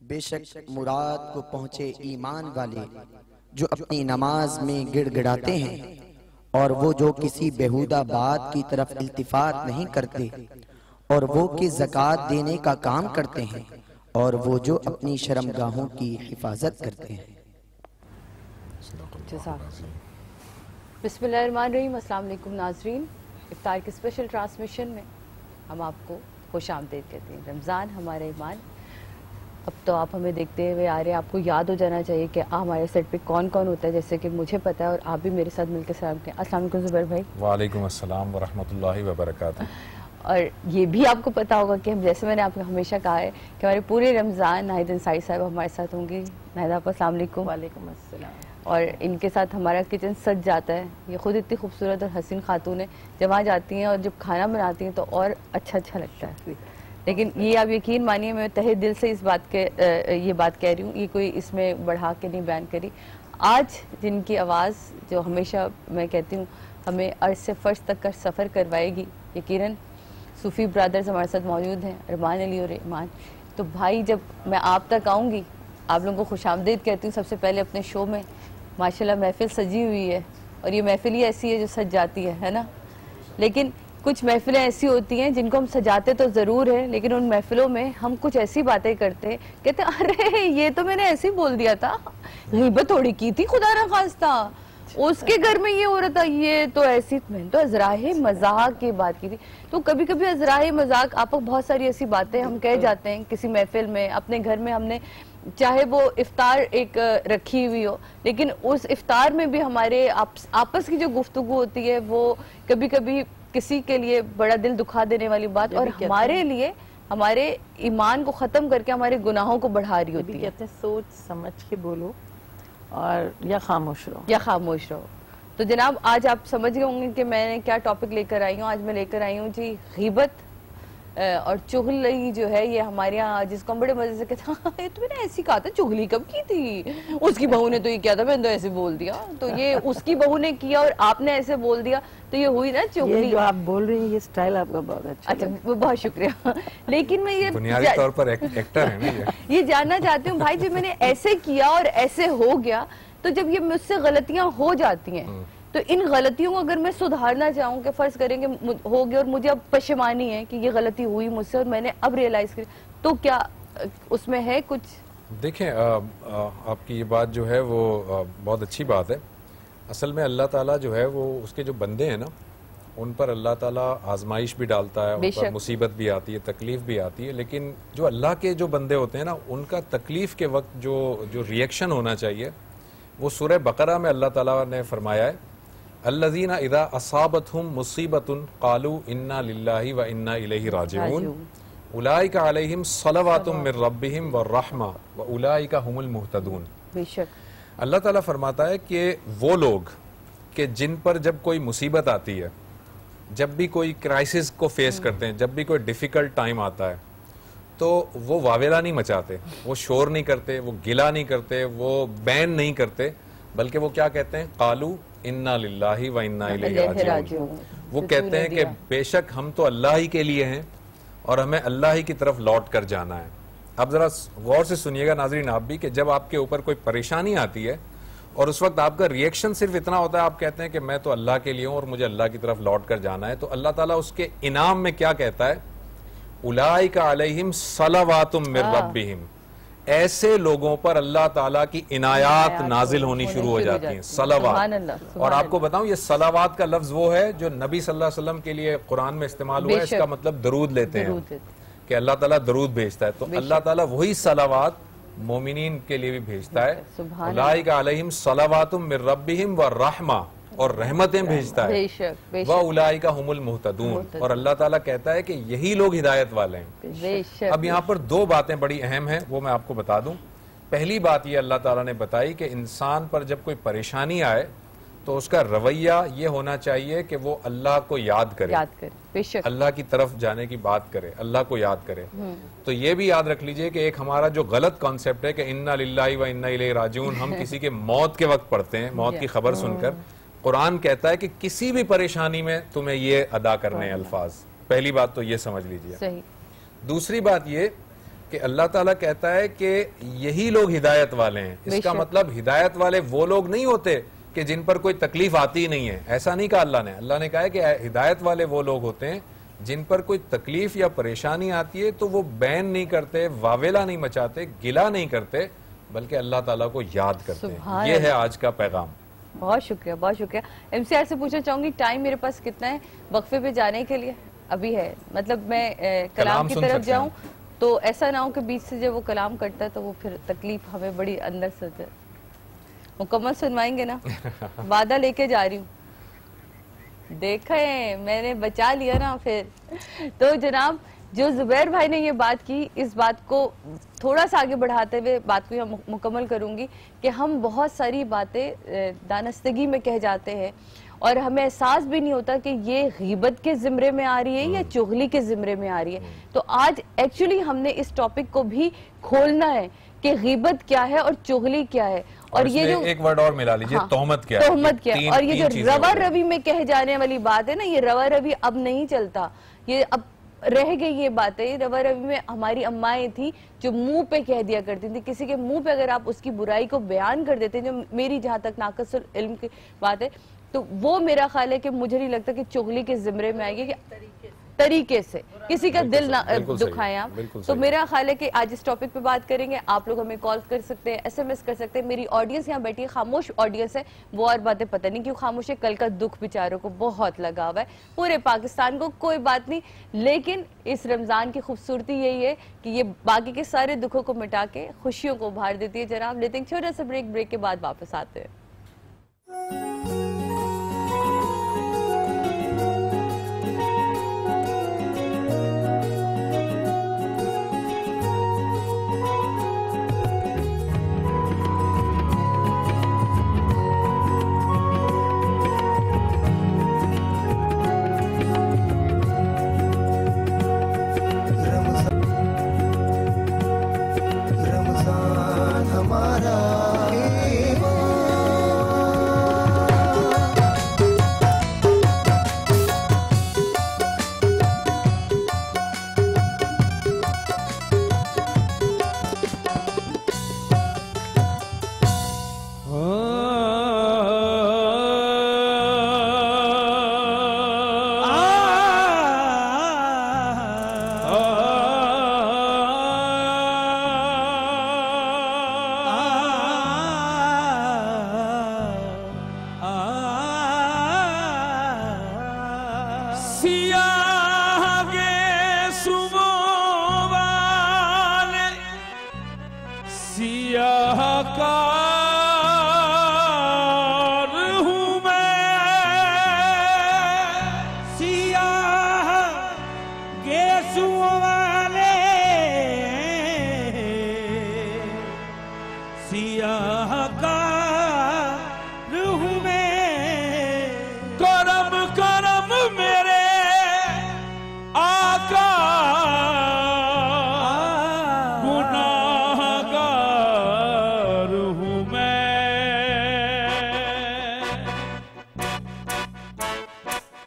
बेशक मुराद को पहुँचे ईमान वाले जो अपनी नमाज में गिड़गिड़ाते हैं, और वो जो किसी बेहुदा बात की तरफ इल्तिफात नहीं करते, और वो कि ज़कात देने का काम करते हैं, और वो जो अपनी शर्मगाहों की हिफाजत करते हैं। बिस्मिल्लाहिर्रहमानिर्रहीम। अस्सलाम वालेकुम नाज़रीन, इफ्तार के स्पेशल ट्रांसमिशन में हम आपको खुश आमदीद कहते हैं। रमज़ान हमारा ईमान। अब तो आप हमें देखते हुए आ रहे हैं, आपको याद हो जाना चाहिए कि हमारे सेट पे कौन कौन होता है, जैसे कि मुझे पता है और आप भी मेरे साथ मिलकर सलाम करें। अस्सलाम वालेकुम ज़ुबैर भाई। वालेकुम अस्सलाम वरहमतुल्लाहि वबरकातुहू। और ये भी आपको पता होगा कि हम, जैसे मैंने आपको हमेशा कहा है कि हमारे पूरे रमज़ान नाहिद अंसारी साहब हमारे साथ होंगे। नाहिद आपको अस्सलाम वालेकुम। वालेकुम अस्सलाम। और इनके साथ हमारा किचन सज जाता है। ये खुद इतनी खूबसूरत और हसीन खातून है, जब वहाँ जाती हैं और जब खाना बनाती हैं तो और अच्छा लगता है। लेकिन ये आप यकीन मानिए, मैं तहे दिल से ये बात कह रही हूँ, ये कोई इसमें बढ़ा के नहीं बयान करी। आज जिनकी आवाज़ जो हमेशा मैं कहती हूँ हमें अर्ज से फर्श तक का सफ़र करवाएगी, यकीनन सूफ़ी ब्रदर्स हमारे साथ मौजूद हैं, अरमान अली और ईमान। तो भाई, जब मैं आप तक आऊँगी, आप लोगों को खुशामदीद कहती हूँ सबसे पहले अपने शो में। माशाल्लाह महफिल सजी हुई है, और ये महफिल ही ऐसी है जो सज जाती है ना। लेकिन कुछ महफिलें ऐसी होती हैं जिनको हम सजाते तो ज़रूर है, लेकिन उन महफिलों में हम कुछ ऐसी बातें करते हैं, कहते अरे ये तो मैंने ऐसे ही बोल दिया था, गीबत थोड़ी की थी, खुदा ना खास्ता उसके घर में ये हो रहा था, ये तो ऐसी, मैंने तो अजराहे मजाक की बात की थी। तो कभी कभी अजराहे मजाक आप बहुत सारी ऐसी बातें हम कह जाते हैं किसी महफिल में, अपने घर में हमने, चाहे वो इफ्तार एक रखी हुई हो, लेकिन उस इफ्तार में भी हमारे आपस की जो गुफ्तगू होती है वो कभी कभी किसी के लिए बड़ा दिल दुखा देने वाली बात, और हमारे लिए हमारे ईमान को खत्म करके हमारे गुनाहों को बढ़ा रही होती है। कहते हैं सोच समझ के बोलो और या खामोश रहो, या खामोश रहो। तो जनाब आज आप समझ गए होंगे कि मैंने क्या टॉपिक लेकर आई हूँ। आज मैं लेकर आई हूँ जी गीबत और चुगली जो है, ये हमारे यहाँ जिसको हम बड़े मजे से कहते हैं ये तुमने ऐसी कहा था, चुगली कब की थी, उसकी बहू ने तो ये किया था, मैंने तो ऐसे बोल दिया, तो ये उसकी बहू ने किया और आपने ऐसे बोल दिया, तो ये हुई ना चुगली। ये जो आप बोल रही हैं ये स्टाइल आपका बहुत अच्छा। बहुत शुक्रिया। लेकिन मैं ये बुनियादी तौर पर एक्टर है ना ये जानना चाहती हूँ भाई, जब मैंने ऐसे किया और ऐसे हो गया, तो जब ये मुझसे गलतियां हो जाती हैं, तो इन गलतियों को अगर मैं सुधारना चाहूँ कि फर्ज करें कि हो गया और मुझे अब पशेमानी है कि ये गलती हुई मुझसे और मैंने अब रियलाइज की, तो क्या उसमें है कुछ? देखें, आपकी ये बात जो है वो बहुत अच्छी बात है। असल में अल्लाह ताला जो है वो उसके जो बंदे हैं ना, उन पर अल्लाह ताला आजमाइश भी डालता है, उन पर मुसीबत भी आती है, तकलीफ भी आती है, लेकिन जो अल्लाह के जो बंदे होते हैं ना, उनका तकलीफ के वक्त जो रिएक्शन होना चाहिए, वो सूरह बकरा में अल्लाह ताला ने फरमाया है, अल्लज़ीना इज़ा असाबतहुम मुसीबतुन क़ालू इन्ना लिल्लाहि व इन्ना इलैहि राजिऊन उलाइका अलैहिम सलवातुम मिर रब्बिहिम व रहमा व उलाइका हुमुल मुहतदून। बेशक अल्लाह ताला फरमाता है कि वो लोग कि जिन पर जब कोई मुसीबत आती है, जब भी कोई क्राइसिस को फेस करते हैं, जब भी कोई डिफ़िकल्ट टाइम आता है, तो वो वावेला नहीं मचाते, वो शोर नहीं करते, वो गिला नहीं करते, वो बैन नहीं करते, बल्कि वो क्या कहते हैं, कालू इन्ना लिल्लाहि व इन्ना इलैहि राजिऊन। वो कहते हैं कि बेशक हम तो अल्लाह ही के लिए हैं और हमें अल्लाह ही की तरफ लौट कर जाना है। अब जरा गौर से सुनिएगा नाजरीन आप भी, कि जब आपके ऊपर कोई परेशानी आती है और उस वक्त आपका रिएक्शन सिर्फ इतना होता है, आप कहते हैं कि मैं तो अल्लाह के लिए हूं और मुझे अल्लाह की तरफ लौट कर जाना है, तो अल्लाह ताला उसके इनाम में क्या कहता है, उलाइका अलैहिम सलवातुम मिर रब्बिहिम। ऐसे लोगों पर अल्लाह ताला की इनायात नाजिल होनी शुरू हो जाती हैं, सलावात। और आपको बताऊं, ये सलावात का लफ्ज वो है जो नबी सल्लल्लाहु अलैहि वसल्लम के लिए कुरान में इस्तेमाल हुआ है। इसका मतलब दरूद लेते हैं कि अल्लाह ताला दरूद भेजता है, तो अल्लाह ताला वही सलावात मोमिनीन के लिए भी भेजता है। उलाइका अलैहिम सलावातुम मिर रब्बिहिम व रहमा, और रहमतें भेजता है, व उलाइका हुमुल मुहतदून। और अल्लाह ताला कहता है कि यही लोग हिदायत वाले हैं। अब यहाँ पर दो बातें बड़ी अहम हैं, वो मैं आपको बता दूं। पहली बात ये अल्लाह ताला ने बताई कि इंसान पर जब कोई परेशानी आए तो उसका रवैया ये होना चाहिए कि वो अल्लाह को याद करे, अल्लाह की तरफ जाने की बात करे, अल्लाह को याद करे। तो ये भी याद रख लीजिए कि एक हमारा जो गलत कॉन्सेप्ट है कि इन्ना लिल्लाहि व इन्ना इलैहि राजिऊन, हम किसी के मौत के वक्त पढ़ते हैं, मौत की खबर सुनकर। कुरान कहता है कि किसी भी परेशानी में तुम्हें ये अदा करने हैं अल्फाज। पहली बात तो ये समझ लीजिए। दूसरी बात ये कि अल्लाह ताला कहता है कि यही लोग हिदायत वाले हैं। इसका मतलब हिदायत वाले वो लोग नहीं होते कि जिन पर कोई तकलीफ आती ही नहीं है, ऐसा नहीं कहा अल्लाह ने। अल्लाह ने कहा है कि हिदायत वाले वो लोग होते हैं जिन पर कोई तकलीफ या परेशानी आती है तो वो बैन नहीं करते, वावेला नहीं मचाते, गिला नहीं करते, बल्कि अल्लाह ताला को याद करते हैं। ये है आज का पैगाम। बहुत शुक्रिया, बहुत शुक्रिया। एमसीआर से पूछना चाहूंगी, टाइम मेरे पास कितना है वक्फे पे जाने के लिए? अभी है, मतलब मैं कलाम की तरफ जाऊं तो ऐसा ना हो कि बीच से जब वो कलाम करता है तो वो फिर तकलीफ हमें बड़ी अंदर से मुकम्मल सुनवाएंगे ना? वादा लेके जा रही हूँ, देखें मैंने बचा लिया ना फिर। तो जनाब जो जुबैर भाई ने ये बात की, इस बात को थोड़ा सा आगे बढ़ाते हुए बात को यहाँ मुकम्मल करूंगी कि हम बहुत सारी बातें दानस्तगी में कह जाते हैं और हमें एहसास भी नहीं होता कि ये गीबत के जिम्रे में आ रही है या चुगली के जिम्रे में आ रही है। तो आज एक्चुअली हमने इस टॉपिक को भी खोलना है कि गीबत क्या है और चुगली क्या है, और ये जो एक वर्ड और मिला लीजिए, तोहमत क्या है, तोहमत क्या है। और ये जो रवा रवी में कह जाने वाली बात है ना, ये रवा रवी अब नहीं चलता, ये अब रह गई ये बातें। रवा रवी में हमारी अम्माएं थी जो मुंह पे कह दिया करती थी, किसी के मुंह पे अगर आप उसकी बुराई को बयान कर देते हैं, जो मेरी जहां तक नाक़िसुल इल्म की बात है, तो वो मेरा ख्याल है कि मुझे नहीं लगता कि चुगली के जिम्रे में आएगी कि तरीके से किसी का दिल ना दुखाएं आप। तो मेरा ख्याल है कि आज इस टॉपिक पे बात करेंगे। आप लोग हमें कॉल कर सकते हैं, SMS कर सकते हैं। मेरी ऑडियंस यहाँ बैठी है, खामोश ऑडियंस है, वो और बातें पता नहीं क्यों खामोश है। कल का दुख बेचारों को बहुत लगा हुआ है, पूरे पाकिस्तान को, कोई बात नहीं। लेकिन इस रमजान की खूबसूरती यही है कि ये बाकी के सारे दुखों को मिटा के खुशियों को उभार देती है। जनाब लेते हैं छोटा सा ब्रेक के बाद वापस आते हैं।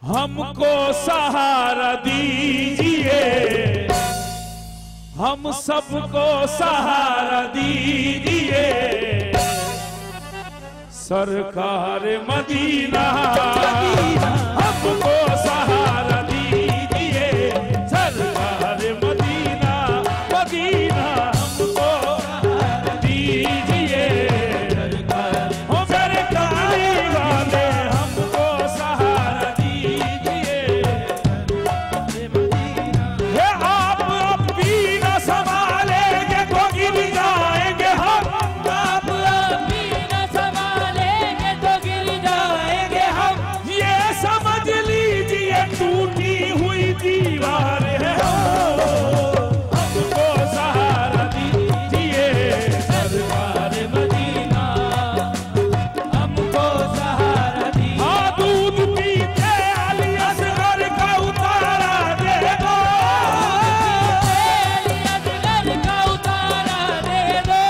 हमको सहारा दीजिए, हम सबको सहारा दीजिए, सरकार मदीना हमको सहारा दीजिए, सरकार मदीना, मदीना हमको सहारा दीजिए, हो मेरे कारी वाले हमको सहारा दीजिए, हे आप भी न संभालेंगे तो गिर जाएंगे हम, आप भी न संभालेंगे तो गिर जाएंगे हम, ये समझ लीजिए टूटी हुई दीवार है, हमको सहारा दीजिए, सरकार मदीना हमको सहारा दीजिए, हाँ दूध पीते अली असगर का उतारा दे दो, असगर का उतारा दे दो,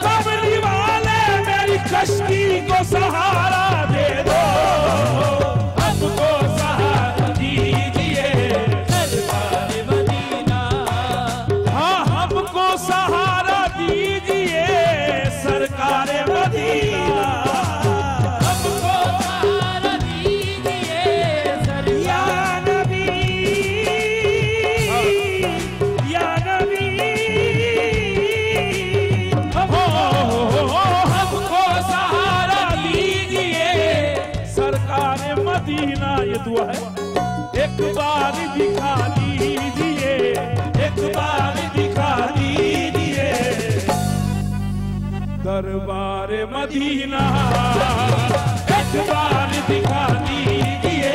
कमली वाले मेरी कश्ती को सहारा दे दो, हमको सहारा दीजिए, सरकार मदीना हाँ हमको सहारा दीजिए, सरकार मदीना, हमको सहारा दीजिए, या नबी, या नबी, हमको सहारा दीजिए, सरकार मदीना, ये दुआ है, एक बार दिखा दीजिए, एक बार दिखा दीजिए, दरबार मदीना, एक बार दिखा दीजिए,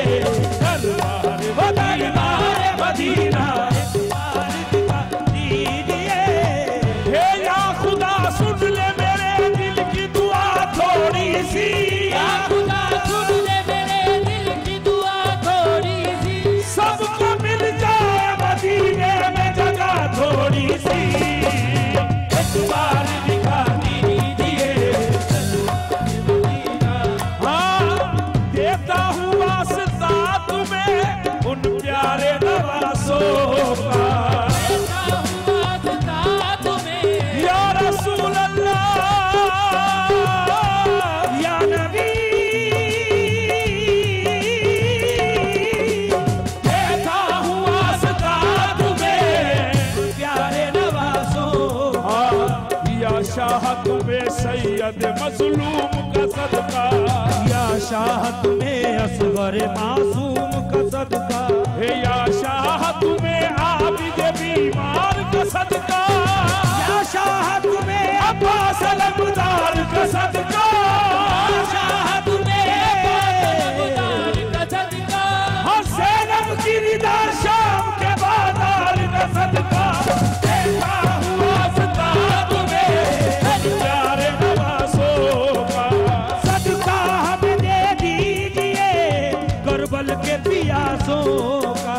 दरबार मदीना, मदीना, एक बार दिखा दीजिए, हे या खुदा सुन ले मेरे दिल की दुआ थोड़ी सी, या खुदा सुन ले मेरे दिल की दुआ थोड़ी सी, सबको मिल जाए मदीने में जगह थोड़ी सी, एक बार दिखा दीजिए, हाँ देता हूँ वास्ता तुम्हें उन प्यारे नवासों का, ऐसा हुआ था तुम्हें, या रसूल अल्लाह, या नबी, देता हूँ वास्ता तुम्हें प्यारे नवासों, या शाह तुम्हें सैयद मजलूम का सदका, या शाह तुम्हें असगर मासूम का सदका, हे या शाह तुम्हें आबिद बीमार का सदका, या शाह तुम्हें अब्बास अलमदार का सदका, या शाह तुम्हें अब्बास का सदका, हाँ ज़ैनब की रिदा शाम के बाजार का सदका, देता हूँ वास्ता तुम्हें प्यारे नवासों का, सदका हमें दे दीजिए करबल के पियासों का,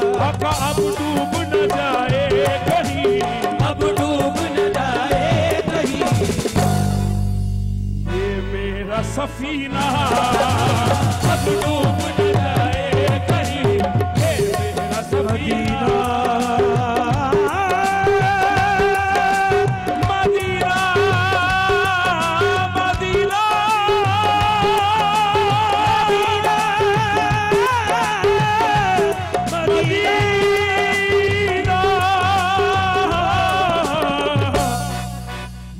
अब डूब न जाए कहीं, अब डूब न जाए कहीं, ये मेरा सफीना अब डूब न जाए कहीं, ये मेरा सफीना Medina, Medina, Medina,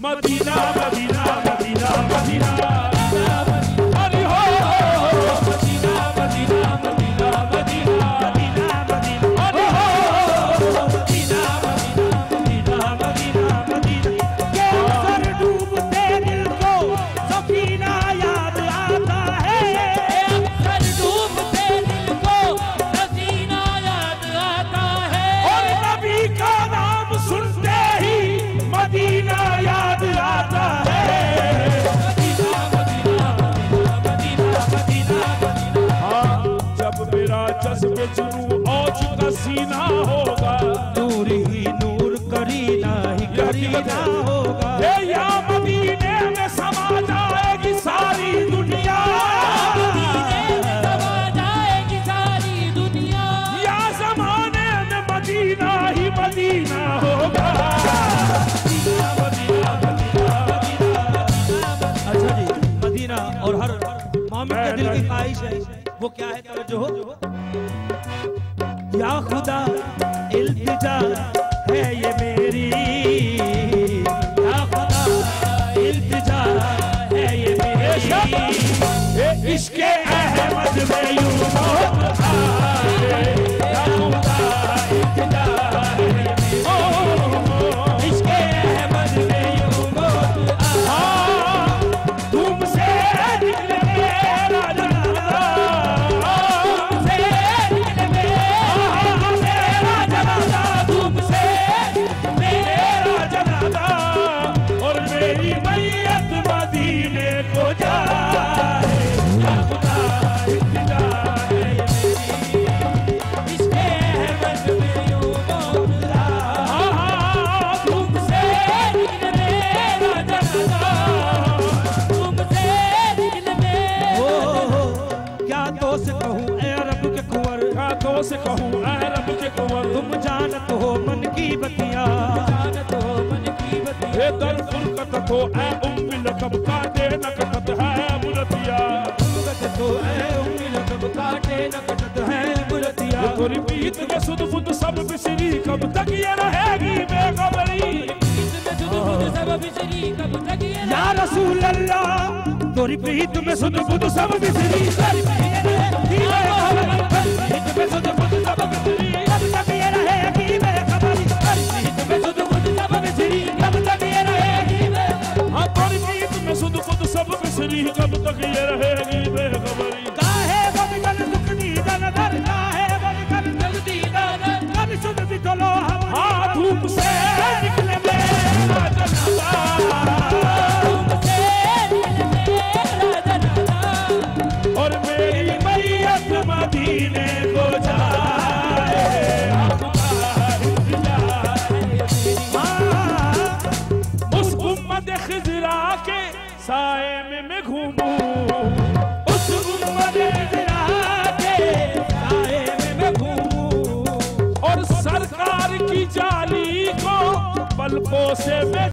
Medina, Medina, Medina, Medina, अरे हो Medina, Medina, Medina, Medina, Medina, Medina, अरे हो Medina, Medina, Medina, Medina, Medina, के सर डूबते दिल को सफीना याद आता है, अक्सर डूबते दिल को सफीना याद आता है, और नबी का नाम सुनते ही मदीना याद आता है, Medina, Medina, Medina, Medina, Medina, हाँ जब मेरा जज्बे जुनू औज का सीना होगा, नूर ही नूर करीना ही करीना होगा, ये या मदीने में समा जाएगी सारी दुनिया, मदीने में समा जाएगी सारी दुनिया, मोमिन के दिल की ख्वाहिश है, वो क्या है? तवज्जो हो। या खुदा इल्तिजा है ये मेरी, या खुदा इल्तिजा है ये मेरी, इश्क़े अहमद में यूं मौत आए, या खुदा इल्तिजा है ये मेरी, इश्क़े अहमद में यूं मौत आए, तुमसे निकले मेरा जनाजा, तुमसे निकले मेरा जनाजा, तुमसे मेरा जनाजा, और मेरी मैयत मदीने को जाए, या खुदा इल्तिजा है ये मेरी, इश्क़े अहमद में यूं मौत आए, तुमसे निकले मेरा जनाजा, तुमसे निकले मेरा क्या तो से कहूँ ऐ रब के कुंवर, क्या तो से कहूँ ऐ रब के कुंवर, तुम जानत हो मन की बतियाँ, जानत हो मन की बतिया, ए दर फुरकत को ऐ उम्मी लकब काटे न कटत है बुलतिया, तो ऐ उम्मी लकब काटे न कटत है बुलतिया, ये थोड़ी बीत में सुध बुध सब बिसरी, कब तक ये रहेगी बेखबरी, इसमें जुद बुद सब बिसरी, कब तक ये या रसूल अल्लाह तोरी प्रीत में सुध बुध सब बिसरी, बीत में सुध बुध सब बिसरी, कब तक ये रहेगी बेखबरी, बीत में सुध बुध सब बिसरी, कब तक ये रहेगी हाँ थोड़ी बीत में सुध बुध सब बिसरी, कब तक ये रहेगी बेखबरी, काहे बदगल दुख दीदन दर, काहे बदगल दुख दीदन दर, कभी सुध भी तो लो हम, हाँ धूप से निकले मेरा जनाजा, तुमसे निकले मेरा जनाजा, और मेरी मैयत मदीने को जाए, उस उम्मत खिजरा के साए में मैं घूमूं, उस उम्मत खिजरा के साए में मैं घूमूं, और सरकार की जाली को पलकों से मैं